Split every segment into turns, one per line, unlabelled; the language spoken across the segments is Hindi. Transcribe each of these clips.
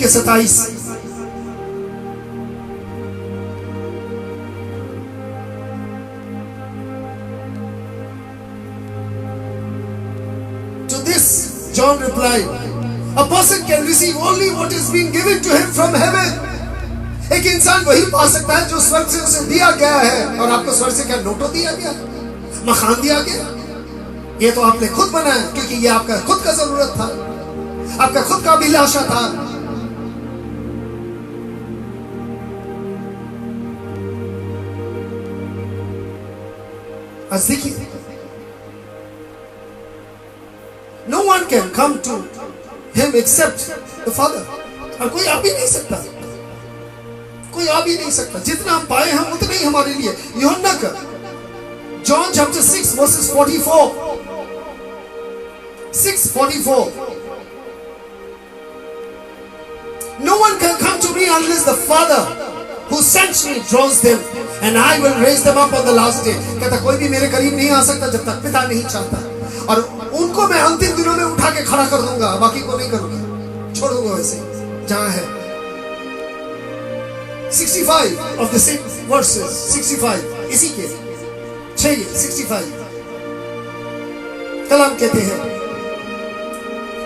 के 27। To this John replied, a person can receive only what is being given to him from heaven. एक इंसान वही पा सकता है जो स्वर्ग से उसे दिया गया है। और आपको स्वर्ग से क्या नोटो दिया गया, मकान दिया गया? ये तो आपने खुद बनाया, क्योंकि ये आपका खुद का जरूरत था, आपका खुद का अभिलाषा था। देखिए, no one can come to him except the Father। और कोई आ भी नहीं सकता, कोई आ भी नहीं सकता। जितना हम पाए हैं उतना ही हमारे लिए। यूहन्ना का John chapter 6 verses 44, 6:44, no one can come to me unless the Father who sent me draws them, and I will raise them up on the last day। कहता कोई भी मेरे करीब नहीं आ सकता जब तक पिता नहीं चाहता, और उनको मैं अंतिम दिनों में उठा के खड़ा कर दूंगा, बाकी को नहीं करूंगा, छोड़ दूंगा वैसे जहां है। 65 of the same verses, 65 इसी के 65 कलाम कहते हैं,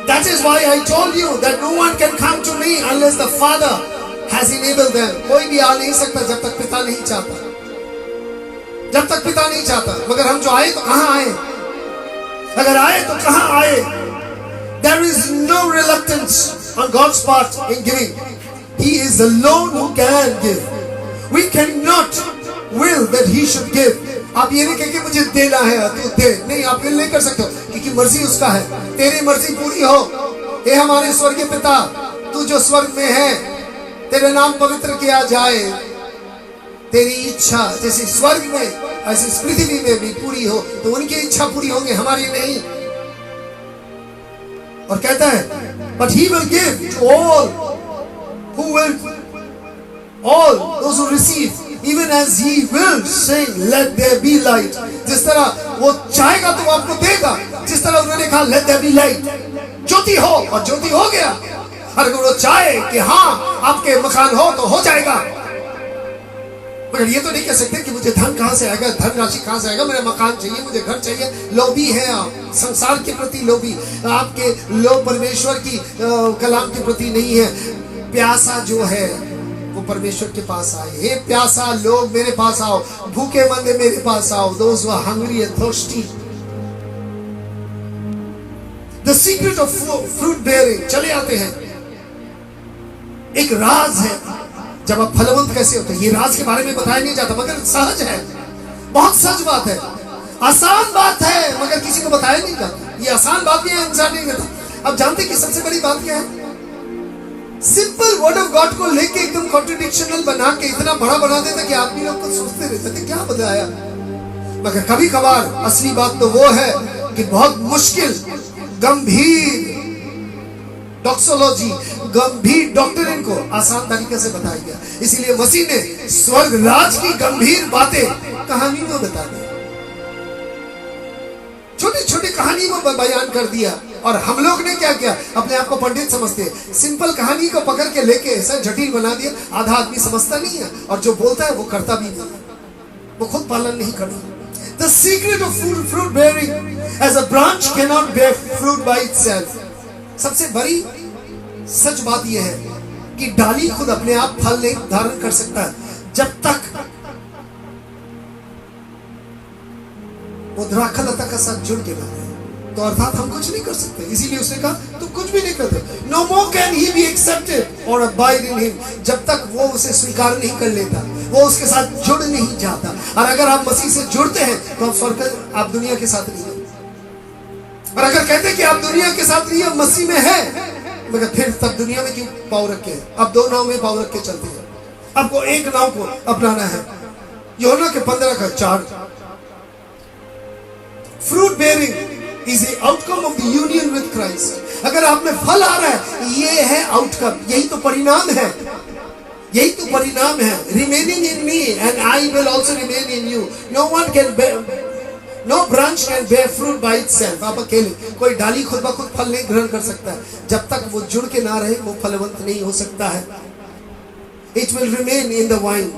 that is why I told you that no one can come to me unless the Father has enabled them। कोई भी आ नहीं सकता जब तक पिता नहीं चाहता, जब तक पिता नहीं चाहता। मगर हम जो आए तो कहां आए? अगर आए तो कहां आए? There is no reluctance on God's part in giving। He is alone who can give। We cannot will that he should give। आप ये नहीं कहेंगे मुझे देना है तू दे, नहीं, आप विल नहीं कर सकते हो, क्योंकि मर्जी उसका है। तेरी मर्जी पूरी हो, हे हमारे स्वर्गीय पिता, तू जो स्वर्ग में है, तेरे नाम पवित्र किया जाए, तेरी इच्छा जैसे स्वर्ग में ऐसे इस पृथ्वी में भी पूरी हो। तो उनकी इच्छा पूरी होंगी, हमारी नहीं। और कहता है, but he will give to all who will, all those who receive, even as he will saying let there be light। जिस तरह वो चाहेगा तो आपको देगा, जिस तरह उन्होंने कहा let there be light, ज्योति हो, और ज्योति हो गया। और अगर वो चाहे कि हाँ आपके मकान हो तो हो जाएगा। मगर ये तो नहीं कह सकते कि मुझे धन कहां से आएगा, धन राशि कहां से आएगा, मेरा मकान चाहिए, मुझे घर चाहिए। लोभी है आप, संसार के प्रति लोभी, आपके लोभ परमेश्वर की कलाम के प्रति नहीं है। प्यासा जो है वो परमेश्वर के पास आए। हे प्यासा लोग मेरे पास आओ, भूखे मंदे मेरे पास आओ। Those who are hungry and thirsty। The secret of fruit bearing। चले आते हैं, एक राज है जब आप फलवंत कैसे होते हैं। ये राज के बारे में बताया नहीं जाता, मगर सहज है, बहुत सहज बात है, आसान बात है, मगर किसी को बताया नहीं जाता। ये आसान बात भी है, इंसान नहीं करता। अब जानते कि सबसे बड़ी बात क्या है? सिंपल वर्ड ऑफ गॉड को लेके एकदम कॉन्ट्रडिक्शनल बना के इतना बड़ा बना देता कि आदमी लोग तो सोचते रहते थे क्या बताया। मगर कभी कभार असली बात तो वो है कि बहुत मुश्किल, गंभीर डॉक्सोलॉजी, गंभीर डॉक्टरीन को आसान तरीके से बताया गया। इसीलिए मसीह ने स्वर्ग राज की गंभीर बातें कहानी में बता दी, छोटी छोटी कहानी को बयान कर दिया। और हम लोग ने क्या किया? अपने आप को पंडित समझते हैं, सिंपल कहानी को पकड़ के लेके ऐसा जटिल बना दिया। आधा आदमी समझता नहीं है, और जो बोलता है वो करता भी नहीं, वो खुद पालन नहीं करता। The secret of fruit bearing, as a branch cannot bear fruit by itself। सबसे बड़ी सच बात यह है कि डाली खुद अपने आप फल नहीं धारण कर सकता जब तक वो द्राक्षलता का साथ जुड़ के ना रहे। तो अर्थात हम कुछ नहीं कर सकते। इसीलिए उसने कहा तुम कुछ भी नहीं करते। No more can he be accepted or abide in him। जब तक वो उसे स्वीकार नहीं कर लेता, वो उसके साथ जुड़ नहीं जाता। और अगर आप मसीह से जुड़ते हैं तो आप स्वर्ग, आप दुनिया के साथ नहीं है। और अगर कहते हैं कि आप दुनिया के साथ नहीं है, मसीह में है, मगर फिर तब दुनिया में क्यों पाँव रखे हैं? अब दो नाव में पाँव रख के चलते हैं। आपको एक नाव को अपनाना है। यूहन्ना के 15:4। Fruit bearing is a outcome of the union with Christ. अगर आप में फल आ रहा है, ये है आउटकम, यही तो परिणाम है, यही तो परिणाम है। Remaining in me and I will also remain in you. No one can No branch can bear fruit by itself. आप अकेले, कोई डाली खुद ब खुद फल नहीं ग्रहण कर सकता है। जब तक वो जुड़ के ना रहे वो फलवंत नहीं हो सकता है। It will remain in the vine.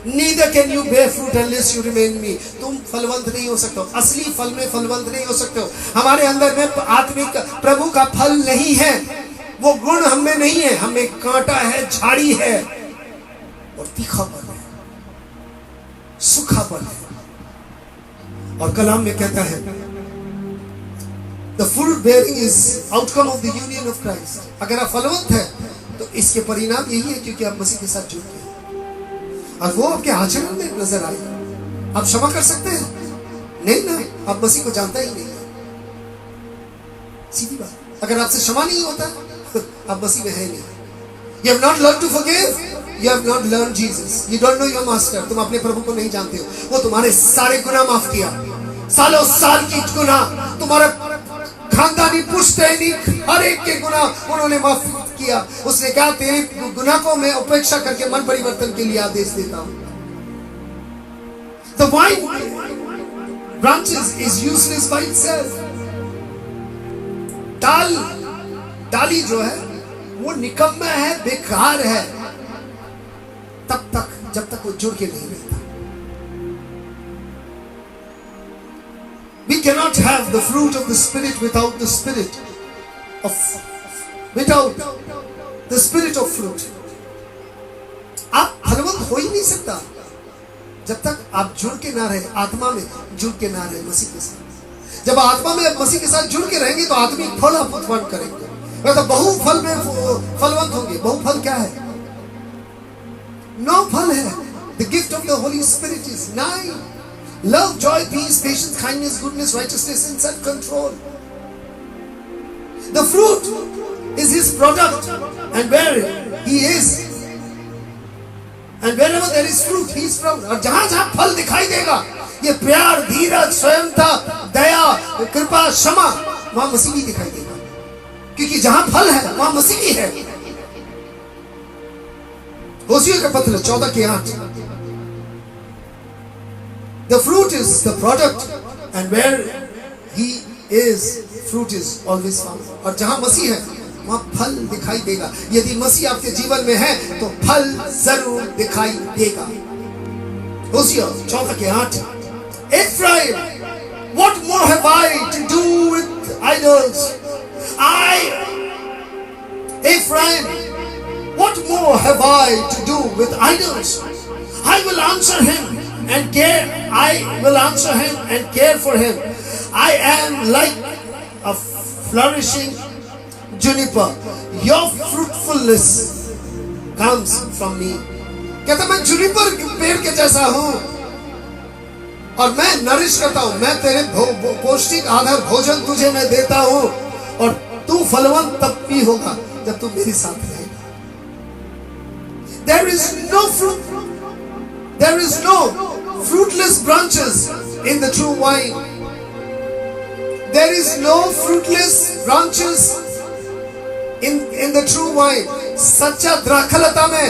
Neither can you bear fruit unless you remain in me. तुम फलवंत नहीं हो सकते हो, असली फल में फलवंत नहीं हो सकते हो। हमारे अंदर में आत्मिक प्रभु का फल नहीं है, वो गुण हमें नहीं है। हमें कांटा है, झाड़ी है और तीखापन है, सूखापन है। और कलाम में कहता है the fruit bearing is outcome of the union of Christ. अगर आप फलवंत है तो इसके परिणाम यही है क्योंकि आप मसीह के साथ जुड़ गए और वो आपके आचरण में नजर आए। आप क्षमा कर सकते हैं? नहीं ना, आप मसीह को जानता ही नहीं है। सीधी बात। अगर आपसे क्षमा नहीं होता आप मसीह में है नहीं। You have not learned to forgive. You have not learned Jesus. You don't know your master. तुम अपने प्रभु को नहीं जानते हो। वो तुम्हारे सारे गुनाह माफ किया, सालों साल की गुनाह, तुम्हारा खानदानी पुश्तैनी हर एक के गुनाह उन्होंने माफ किया। उसने कहा तेरे गुनाह को मैं उपेक्षा करके मन परिवर्तन के लिए आदेश देता हूं। The vine branches is useless by itself. डाली जो है वो निकम्मा है, बेकार है तब तक जब तक वो जुड़ के नहीं रहता। We cannot have the fruit of the Spirit without the spirit of fruit. आप फलवंत हो ही नहीं सकता जब तक आप जुड़ के ना रहे, आत्मा में जुड़ के ना रहे मसीह के साथ। जब आत्मा में मसीह के साथ जुड़ के रहेंगे तो आत्मिक फल आप उत्पन्न करेंगे। तो बहुफल में फलवंत होंगे। बहुफल क्या है? 9 फल है। The gift of the Holy Spirit is 9. Love, joy, peace, patience, kindness, goodness, righteousness, and self-control. The fruit is His product, and where He is, and wherever there is fruit, He is found. और जहां फल दिखाई देगा, ये प्यार, धीरज, स्वयंता, दया, कृपा, क्षमा, वहां मसीह भी दिखाई देगा। क्योंकि जहां फल है वहां मसीह भी है। होसिया का पत्र 14:8। The fruit is the product, and where He is, fruit is always found. और जहां मसीह है वहां फल दिखाई देगा। यदि मसीह आपके जीवन में है तो फल जरूर दिखाई देगा। होसिया 14:8। Ephraim, what more have I to do with idols? Ephraim, what more have I to do with idols? I will answer him and care. I will answer him and care for him. I am like a flourishing juniper. Your fruitfulness comes from me. कहता मैं जुनिपर पेड़ के जैसा हूं और मैं नरिश करता हूं। मैं तेरे पौष्टिक आधार भोजन तुझे मैं देता हूं और तू फलवंत तब भी होगा जब तू मेरे साथ रहेगा। There is no fruitless branches in the true vine. There is no fruitless branches in the true vine. सच्चा द्राक्षलता में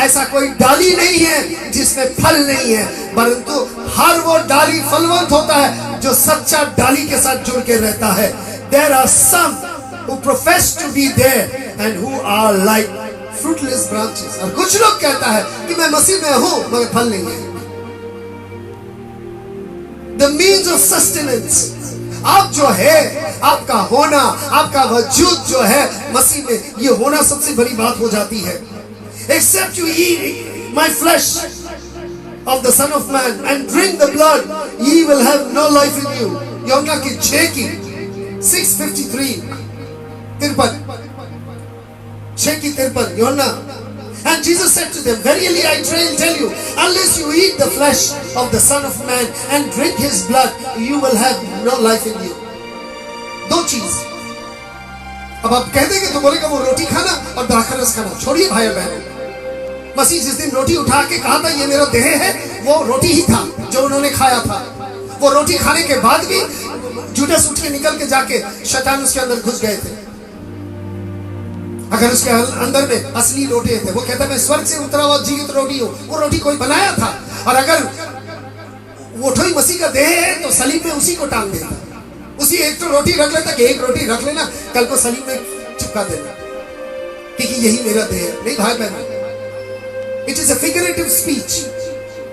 ऐसा कोई डाली नहीं है जिसमें फल नहीं है, परंतु हर वो डाली फलवंत होता है जो सच्चा डाली के साथ जुड़ के रहता है। There are some who profess to be there and who are like fruitless branches. और कुछ लोग कहता है कि मैं मसीह में हूं मगर फल नहीं है। The means of sustenance, आप जो है, आपका होना, आपका वजूद जो है मसीह में, ये होना सबसे बड़ी बात हो जाती है। Except you eat my flesh of the Son of Man and drink the blood, ye will have no life in you. यूहन्ना की 6:53 53 यूहन्ना। And Jesus said to them, verily I tell you, unless you eat the flesh of the Son of Man and drink His blood, you will have no life in you. 2 चीज। अब आप कह देंगे तो बोलेगा वो रोटी खाना और द्राक्षरस खाना। छोड़िए भाई बहन, मसीह जिस दिन रोटी उठा के कहा था ये मेरा देह है, वो रोटी ही था जो उन्होंने खाया था। वो रोटी खाने के बाद भी जुडास उठ के निकल के जाके शैतान उसके अंदर घुस गए थे। अगर उसके अंदर में असली रोटी थे, वो कहता मैं स्वर्ग से उतरा हुआ जीवित रोटी हूं, वो रोटी कोई बनाया था। और अगर वो उठो ही मसीह का देह है तो सलीब में उसी को टांग देता, उसी एक तो रोटी रख लेता कि एक रोटी रख लेना, कल को सलीब में चिपका देना क्योंकि यही मेरा देह है। नहीं भाई बहन, it is a figurative speech.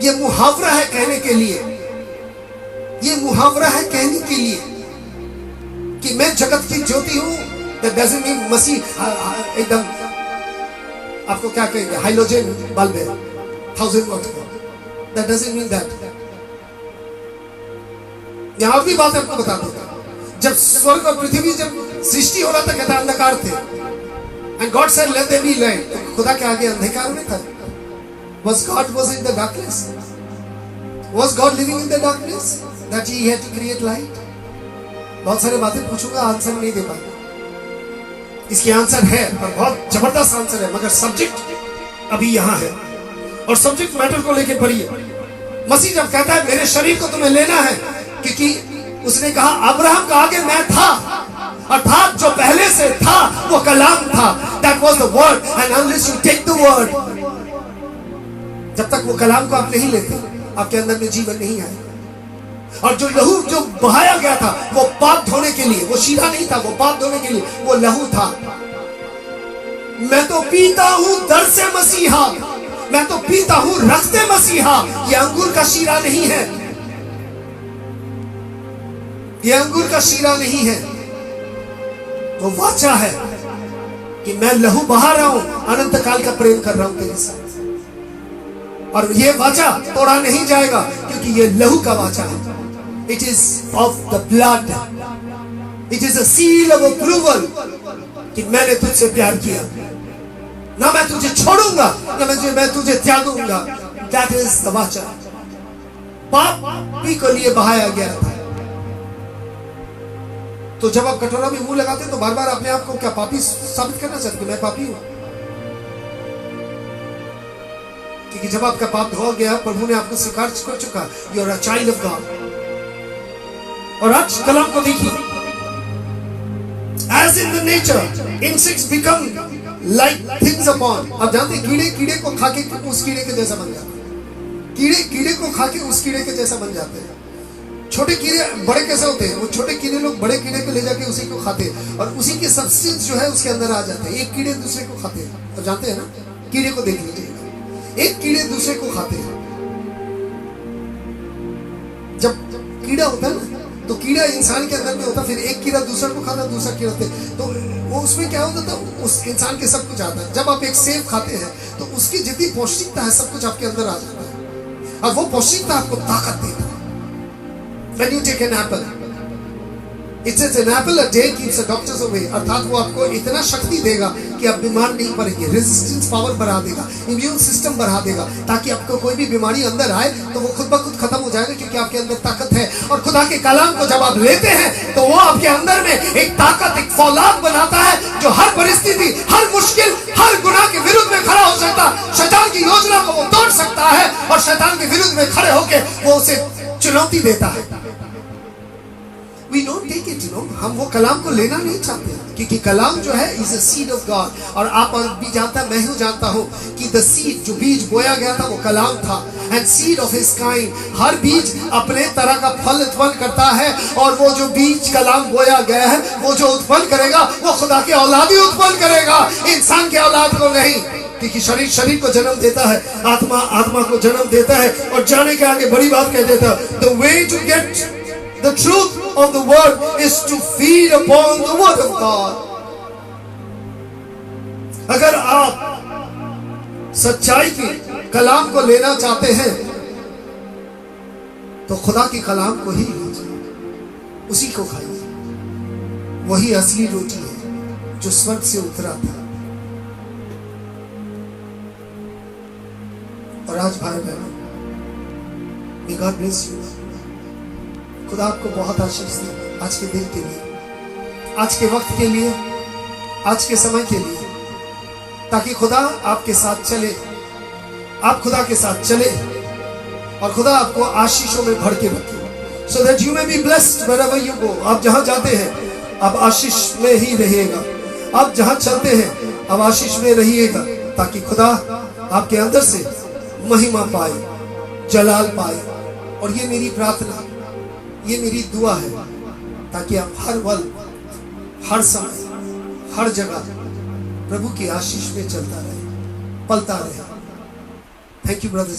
ये मुहावरा है कहने के लिए, ये मुहावरा है कहने के लिए कि मैं जगत की ज्योति हूं। दैट डजंट मीन मसीह एकदम आपको क्या कहेंगे हाइलोजन बल्ब है 1000 वाट का, दैट डजंट मीन दैट। यहां भी बात आपको बता दूंगा, जब स्वर्ग और पृथ्वी जब सृष्टि हो रहा था कहता अंधकार थे, and God said let there be light, तो खुदा के आगे अंधकार में था। Was God was in the darkness? Was God living in the darkness that he had to create light? बहुत सारे बातें पूछूंगा, आंसर नहीं दे पाऊंगा। इसकी आंसर है और बहुत जबरदस्त आंसर है, मगर सब्जेक्ट अभी यहाँ है और सब्जेक्ट मैटर को लेके पढ़िए। मसीह जब कहता है मेरे शरीर को तुम्हें लेना है, क्योंकि उसने कहा अब्राहम का आगे मैं था, अर्थात जो पहले से था वो कलाम था, that was the word, and unless you take the word, जब तक वो कलाम को आप नहीं लेते आपके अंदर में जीवन नहीं आएगा। और जो लहू जो बहाया गया था वो पाप धोने के लिए, वो शीरा नहीं था, वो पाप धोने के लिए वो लहू था। मैं तो पीता हूं दर से मसीहा, मैं तो पीता हूं रखते मसीहा। ये अंगूर का शीरा नहीं है, ये अंगूर का शीरा नहीं है, वो वाचा है कि मैं लहू बहा रहा हूं, अनंत काल का प्रेम कर रहा हूं तेरे साथ। और ये वाचा तोड़ा नहीं जाएगा क्योंकि ये लहू का वाचा है। It is of the blood, it is a seal of approval कि मैंने तुझसे प्यार किया, ना मैं तुझे छोड़ूंगा ना मैं तुझे त्यागूंगा। दैट इज द वाचा। पापी को लिए बहाया गया था। तो जब आप कटोरा में मुंह लगाते तो बार बार अपने आप को क्या पापी साबित करना चाहते मैं पापी हूं? क्योंकि जब आपका पाप धो गया, प्रभु ने आपको स्वीकार कर चुका, you are a child of God. और आज कलाम को देखिए, as in the nature insects become like things upon. आप जानते हैं कीड़े को खा के उस कीड़े के जैसा बन जाते हैं, कीड़े को खा के उस कीड़े के जैसा बन जाते हैं। छोटे कीड़े बड़े कैसे होते हैं? वो छोटे कीड़े लोग बड़े कीड़े को ले जाके उसी को खाते हैं और उसी के सब्सटेंस जो है उसके अंदर आ जाते हैं। एक कीड़े दूसरे को खाते हैं, तो जानते हैं ना, कीड़े को देख लीजिए, एक कीड़े दूसरे को खाते हैं। जब कीड़ा होता है ना, तो कीड़ा इंसान के अंदर में होता, फिर एक कीड़ा दूसरे को खाता, दूसरा कीड़ा होता है, तो वो उसमें क्या होता था, उस इंसान के सब कुछ आता है। जब आप एक सेब खाते हैं तो उसकी जितनी पौष्टिकता है सब कुछ आपके अंदर आ जाता है और वो पौष्टिकता आपको ताकत देता है। When you take an apple, it says an apple a day keeps the doctors away, अर्थात वो आपको इतना शक्ति देगा कि आप बीमार नहीं पड़ेंगे, रेजिस्टेंस पावर बढ़ा देगा, इम्यून सिस्टम बढ़ा देगा, ताकि आपको कोई भी बीमारी अंदर आए तो वो खुद ब खुद खत्म हो जाएगा क्योंकि आपके अंदर ताकत है। और खुदा के कलाम को जब आप लेते हैं तो वो आपके अंदर में एक ताकत, एक फौलाद बनाता है जो हर परिस्थिति, हर मुश्किल, हर गुनाह के विरुद्ध में खड़ा हो सकता, शैतान की योजना को वो तोड़ सकता है और शैतान के विरुद्ध में खड़े होकर वो उसे चुनौती देता है। We don't take it, you know. हम वो कलाम को लेना नहीं चाहते क्योंकि कलाम जो है is a seed of God। और आप भी जानता, मैं ही जानता हूँ कि the seed, जो बीज बोया गया था वो कलाम था। And seed of his kind, हर बीज अपने तरह का फल उत्पन्न करता है और वो जो बीज कलाम बोया गया है वो जो उत्पन्न करेगा वो खुदा के औलाद ही उत्पन्न करेगा, इंसान के औलाद को नहीं। क्योंकि शरीर को जन्म देता है, आत्मा को जन्म देता है। और जाने के आगे बड़ी बात कह देता है, the way to get the truth of the word is to feed upon the word of God। अगर आप सच्चाई की कलाम को लेना चाहते हैं तो खुदा की कलाम को ही लीजिए, उसी को खाइए। वही असली रोटी है जो स्वर्ग से उतरा था। और आज भाई बहनों, may God bless you। खुदा आपको बहुत आशीष दे आज के दिन के लिए, आज के वक्त के लिए, आज के समय के लिए, ताकि खुदा आपके साथ चले, आप खुदा के साथ चले और खुदा आपको आशीषों में भर के रखे। So that you may be blessed wherever you go। आप जहां जाते हैं आप आशीष में ही रहिएगा, आप जहां चलते हैं आप आशीष में रहिएगा, ताकि खुदा आपके अंदर से महिमा पाए, जलाल पाए, और ये मेरी प्रार्थना, ये मेरी दुआ है, ताकि आप हर पल, हर समय, हर जगह प्रभु की आशीष में चलता रहे, पलता रहे। Thank you brother.